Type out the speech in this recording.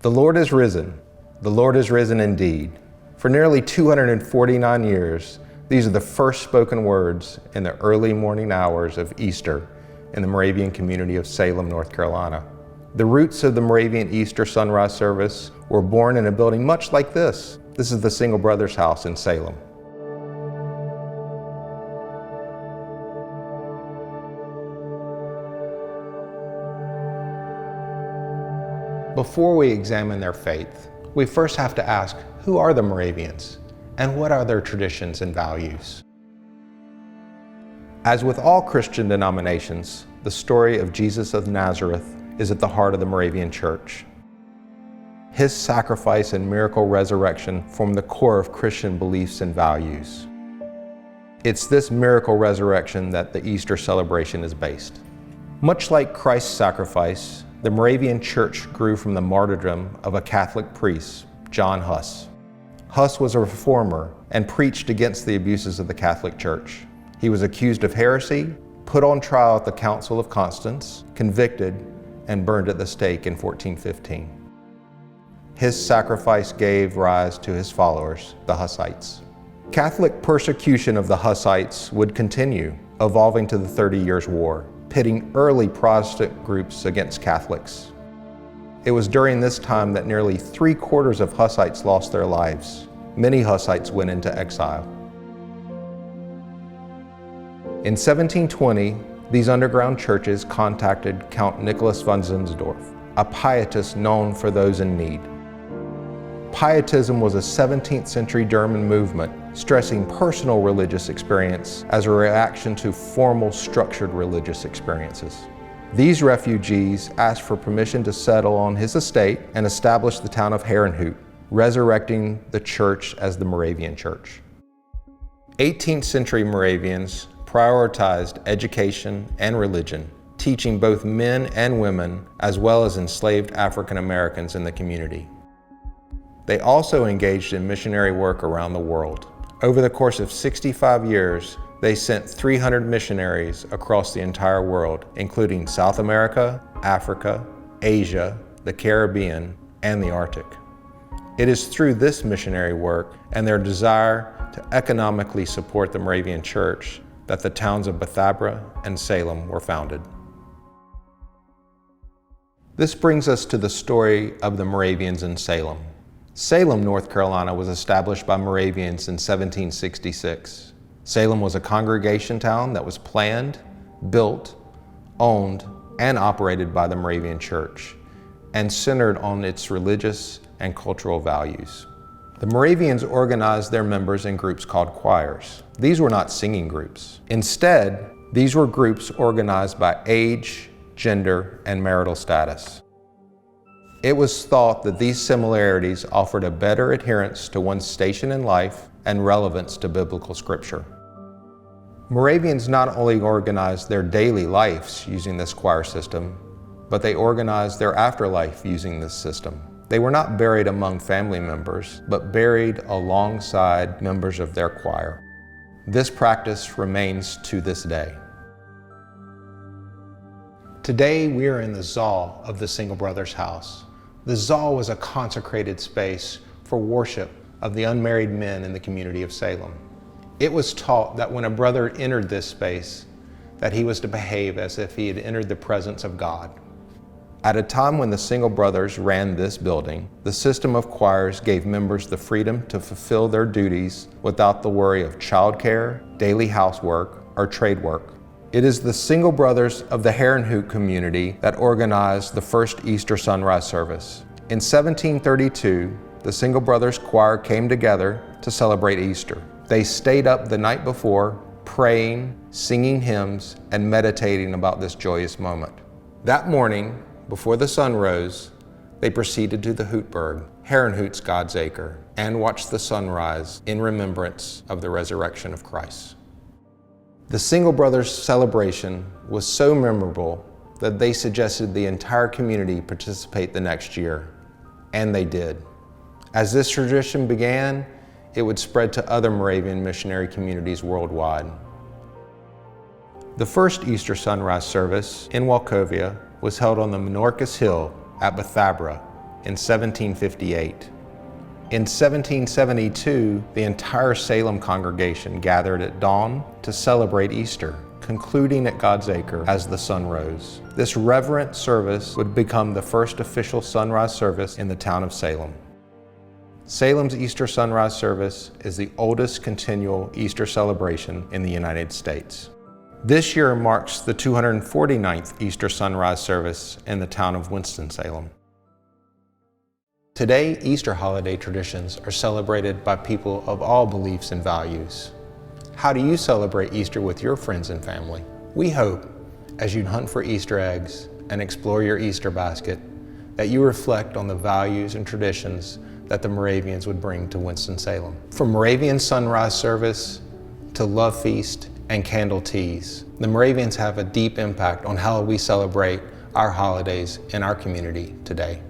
The Lord is risen. The Lord is risen indeed. For nearly 249 years, these are the first spoken words in the early morning hours of Easter in the Moravian community of Salem, North Carolina. The roots of the Moravian Easter sunrise service were born in a building much like this. This is the Single Brothers House in Salem. Before we examine their faith, we first have to ask, who are the Moravians and what are their traditions and values? As with all Christian denominations, the story of Jesus of Nazareth is at the heart of the Moravian Church. His sacrifice and miracle resurrection form the core of Christian beliefs and values. It's this miracle resurrection that the Easter celebration is based. Much like Christ's sacrifice, the Moravian Church grew from the martyrdom of a Catholic priest, John Huss. Huss was a reformer and preached against the abuses of the Catholic Church. He was accused of heresy, put on trial at the Council of Constance, convicted, and burned at the stake in 1415. His sacrifice gave rise to his followers, the Hussites. Catholic persecution of the Hussites would continue, evolving to the 30 Years' War, pitting early Protestant groups against Catholics. It was during this time that nearly 3/4 of Hussites lost their lives. Many Hussites went into exile. In 1720, these underground churches contacted Count Nicholas von Zinzendorf, a pietist known for those in need. Pietism was a 17th century German movement stressing personal religious experience as a reaction to formal structured religious experiences. These refugees asked for permission to settle on his estate and establish the town of Herrnhut, resurrecting the church as the Moravian Church. 18th century Moravians prioritized education and religion, teaching both men and women as well as enslaved African Americans in the community. They also engaged in missionary work around the world. Over the course of 65 years, they sent 300 missionaries across the entire world, including South America, Africa, Asia, the Caribbean, and the Arctic. It is through this missionary work and their desire to economically support the Moravian Church that the towns of Bethabara and Salem were founded. This brings us to the story of the Moravians in Salem. Salem, North Carolina was established by Moravians in 1766. Salem was a congregation town that was planned, built, owned, and operated by the Moravian Church, and centered on its religious and cultural values. The Moravians organized their members in groups called choirs. These were not singing groups. Instead, these were groups organized by age, gender, and marital status. It was thought that these similarities offered a better adherence to one's station in life and relevance to biblical scripture. Moravians not only organized their daily lives using this choir system, but they organized their afterlife using this system. They were not buried among family members, but buried alongside members of their choir. This practice remains to this day. Today we are in the Zal of the Single Brothers House. The Zal was a consecrated space for worship of the unmarried men in the community of Salem. It was taught that when a brother entered this space, that he was to behave as if he had entered the presence of God. At a time when the Single Brothers ran this building, the system of choirs gave members the freedom to fulfill their duties without the worry of childcare, daily housework, or trade work. It is the Single Brothers of the Herrnhut community that organized the first Easter sunrise service. In 1732, the Single Brothers choir came together to celebrate Easter. They stayed up the night before, praying, singing hymns, and meditating about this joyous moment. That morning, before the sun rose, they proceeded to the Hootberg, Herrnhut's God's Acre, and watched the sunrise in remembrance of the resurrection of Christ. The Single Brothers celebration was so memorable that they suggested the entire community participate the next year, and they did. As this tradition began, it would spread to other Moravian missionary communities worldwide. The first Easter sunrise service in Wachovia was held on the Menorcas Hill at Bethabara in 1758. In 1772, the entire Salem congregation gathered at dawn to celebrate Easter, concluding at God's Acre as the sun rose. This reverent service would become the first official sunrise service in the town of Salem. Salem's Easter sunrise service is the oldest continual Easter celebration in the United States. This year marks the 249th Easter sunrise service in the town of Winston-Salem. Today, Easter holiday traditions are celebrated by people of all beliefs and values. How do you celebrate Easter with your friends and family? We hope, as you hunt for Easter eggs and explore your Easter basket, that you reflect on the values and traditions that the Moravians would bring to Winston-Salem. From Moravian sunrise service to Lovefeast and candle teas, the Moravians have a deep impact on how we celebrate our holidays in our community today.